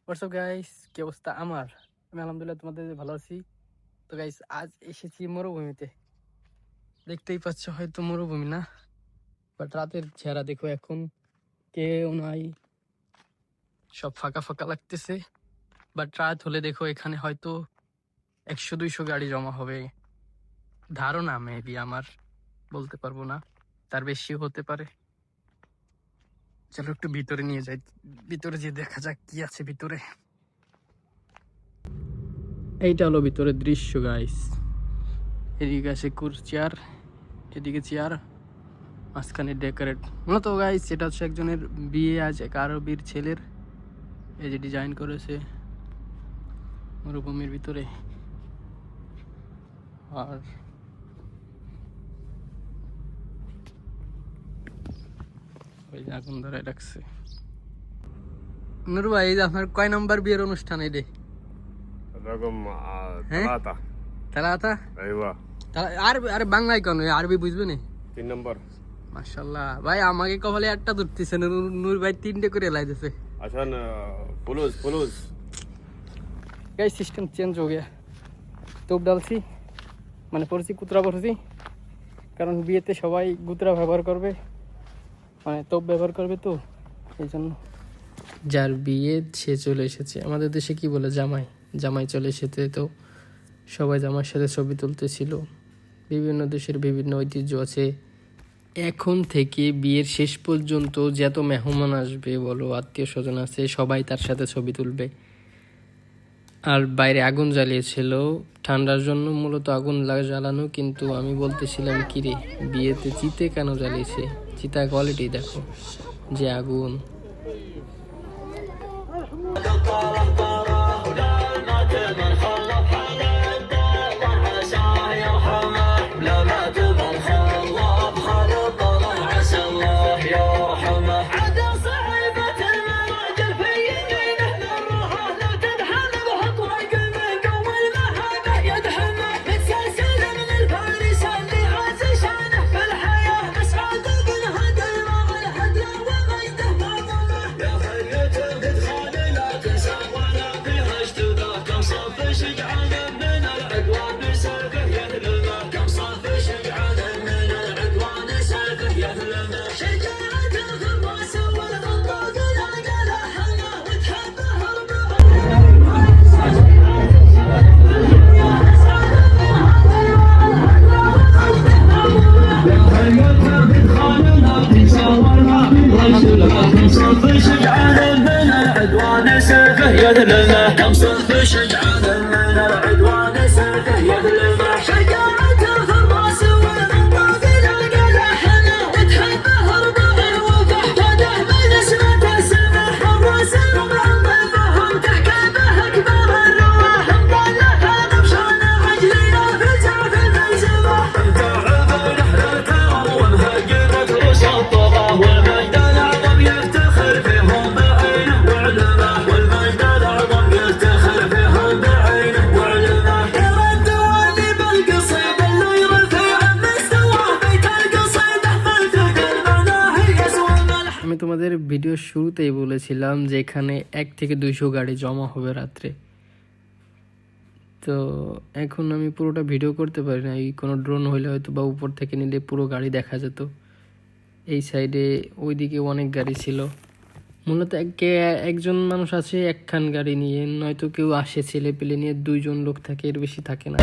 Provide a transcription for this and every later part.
WhatsApp guys, কি অবস্থা? আমি আলহামদুলিল্লাহ তোমাদের ভালো আছি। তো গাইস, আজ এসেছি মরুভূমিতে। দেখতেই পাচ্ছ হয়তো মরুভূমি না, বাট রাতের চেহারা দেখো, এখন কেউ নাই, সব ফাঁকা ফাঁকা লাগতেছে। বাট রাত হলে দেখো এখানে হয়তো 100-200 গাড়ি জমা হবে, ধারণা মেবি, আমার বলতে পারবো না, তার বেশিও হতে পারে। চলো একটু ভিতরে নিয়ে যাই, ভিতরে যে দেখা যাক কি আছে ভিতরে। এইটা হলো ভিতরের দৃশ্য গাইস। এদিকে আছে চেয়ার, এদিকে চেয়ার, মাঝখানে ডেকোরেট। মূলত গাইস এটা হচ্ছে একজনের বিয়ে, আজ এক আরবির ছেলের। এই যে ডিজাইন করেছে মরুভূমির ভিতরে। আর ওই যে আগুন ধরায় রাখছে। নুর ভাই, এই যে আপনার কয় নম্বর বিয়ের অনুষ্ঠান? এই রে رقم হ্যাঁ, 3 তালাতা। ايوه আরবি? আরে বাংলায় কেন, আরবি বুঝবে না? 3 نمبر মাশাআল্লাহ ভাই, আমাকে কপালে একটা ধরতেছে, নূর ভাই 3টে করে লাইতেছে। عشان فلوس गाइस सिस्टम चेंज हो गया। তোপ ডালছি, মানে পড়ছি কুতরা পড়ছি, কারণ বিয়েতে সবাই গুতরা ব্যবহার করবে, মানে তোপ ব্যবহার করবে, তো এই জন্য। যার বিয়ে সে চলে এসেছে। আমাদের দেশে কি বলে, জামাই। জামাই চলে এসেছে, তো সবাই জামার সাথে ছবি তুলতেছিল। বিভিন্ন দেশের বিভিন্ন ঐতিহ্য আছে। এখন থেকে বিয়ের শেষ পর্যন্ত যত মেহমান আসবে বলো, আত্মীয় স্বজন আছে, সবাই তার সাথে ছবি তুলবে। আর বাইরে আগুন জ্বালিয়েছিল ঠান্ডার জন্য, মূলত আগুন জ্বালানো, কিন্তু আমি বলতেছিলাম কি রে, বিয়েতে চিতে কেন জ্বালিয়েছে? চিতা কোয়ালিটি দেখো, যে আগুন। আমি তোমাদের ভিডিওর শুরুতেই বলেছিলাম যে এখানে 100-200 গাড়ি জমা হবে রাত্রে। তো এখন আমি পুরোটা ভিডিও করতে পারি না, এই কোনো ড্রোন হইলে হয়তো বা উপর থেকে নিলে পুরো গাড়ি দেখা যেত। এই সাইডে ওইদিকে অনেক গাড়ি ছিল। মূলত একজন মানুষ আছে একখান গাড়ি নিয়ে, নয়তো কেউ আসে ছেলে পেলে নিয়ে, 2জন লোক থাকে, এর বেশি থাকে না।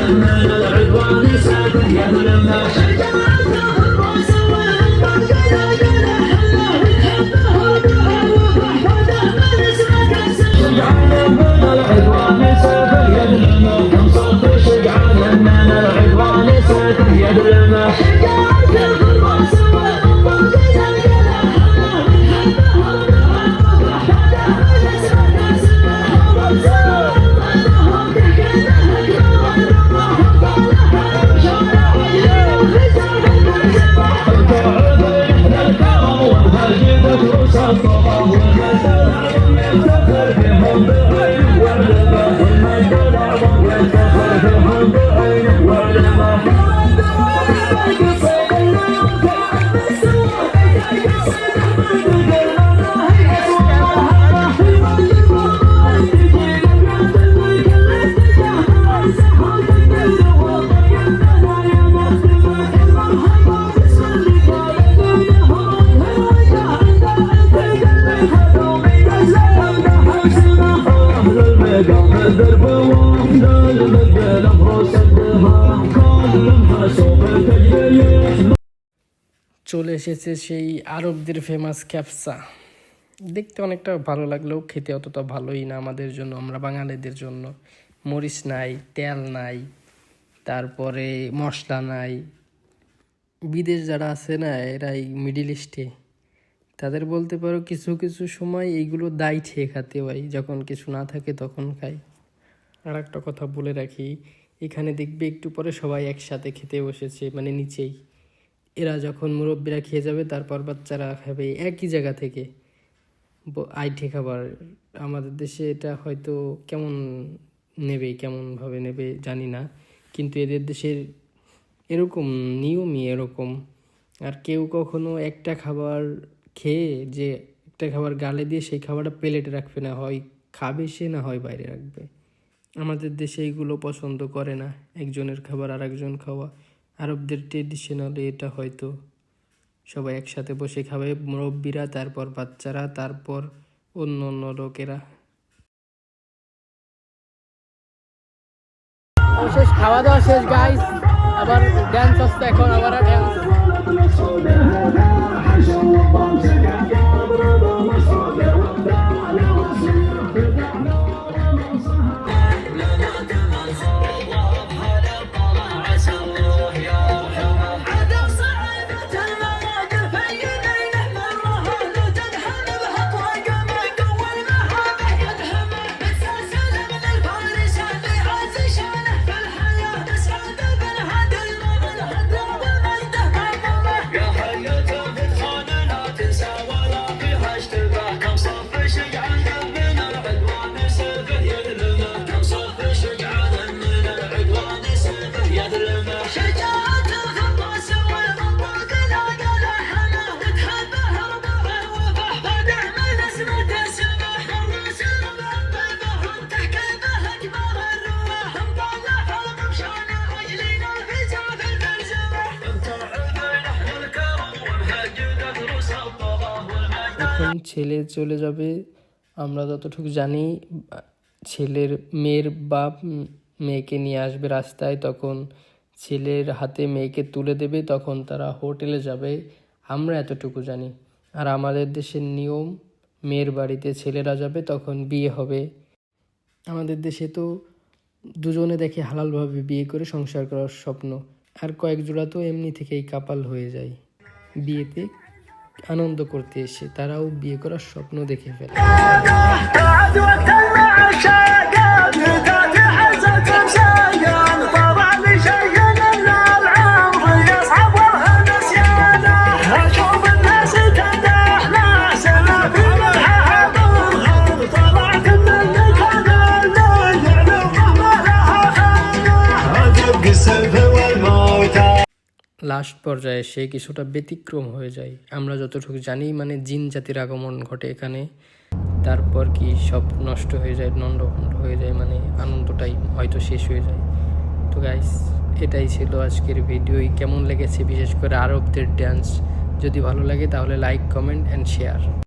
চলে এসেছে সেই আরবদের ফেমাস ক্যাপসা। দেখতে অনেকটা ভালো লাগলেও খেতে অতটা ভালোই না আমাদের জন্য, আমরা বাঙালিদের জন্য। মরিচ নাই, তেল নাই, তারপরে মশলা নাই। বিদেশ যারা আছে না, এরা এই মিডিল ইস্টে, তাদের বলতে পারো কিছু কিছু সময় এইগুলো দায় খেয়ে খাতে হয়, যখন কিছু না থাকে তখন খাই। আর একটা কথা বলে রাখি, এখানে দেখবে একটু পরে সবাই একসাথে খেতে বসেছে, মানে নিচেই। এরা যখন মুরব্বীরা খেয়ে যাবে, তারপর বাচ্চারা খাবে একই জায়গা থেকে আইঠে খাবার। আমাদের দেশে এটা হয়তো কেমনভাবে নেবে জানি না, কিন্তু এদের দেশের এরকম নিয়মই এরকম। আর কেউ কখনো একটা খাবার খেয়ে যে একটা খাবার গালে দিয়ে সেই খাবারটা প্লেটে রাখবে না, হয় খাবে সে, না হয় বাইরে রাখবে। আমাদের দেশে এইগুলো পছন্দ করে না, একজনের খাবার আর একজন খাওয়া। আরবদের ট্রেডিশনালি এটা হয়তো সবাই একসাথে বসে খাবে, মুরব্বীরা, তারপর বাচ্চারা, তারপর অন্য অন্য লোকেরা। শেষ, খাওয়া দাওয়া শেষ গাইস, আবার ড্যান্স আসছে এখন, আবার ড্যান্স। এখন ছেলে চলে যাবে, আমরা যতটুকু জানি ছেলের মেয়ের বাপ মেয়েকে নিয়ে আসবে রাস্তায়, তখন ছেলের হাতে মেয়েকে তুলে দেবে, তখন তারা হোটেলে যাবে, আমরা এতটুকু জানি। আর আমাদের দেশের নিয়ম, মেয়ের বাড়িতে ছেলেরা যাবে, তখন বিয়ে হবে। আমাদের দেশে তো দুজনে দেখে হালালভাবে বিয়ে করে সংসার করার স্বপ্ন, আর কয়েক জোড়া তো এমনি থেকেই কাপাল হয়ে যায় বিয়েতে আনন্দ করতে এসে, তারাও বিয়ে করার স্বপ্ন দেখে ফেলে। লাস্ট পর্যায়ে সে কিছুটা ব্যতিক্রম হয়ে যায়, আমরা যতটুকু জানি, মানে জিন জাতির আগমন ঘটে এখানে, তারপর কি সব নষ্ট হয়ে যায়, লন্ডভন্ড হয়ে যায়, মানে আনন্দটাই হয়তো শেষ হয়ে যায়। তো গাইস, এটাই ছিল আজকের ভিডিওই। কেমন লেগেছে বিশেষ করে আরবদের ড্যান্স, যদি ভালো লাগে তাহলে লাইক, কমেন্ট অ্যান্ড শেয়ার।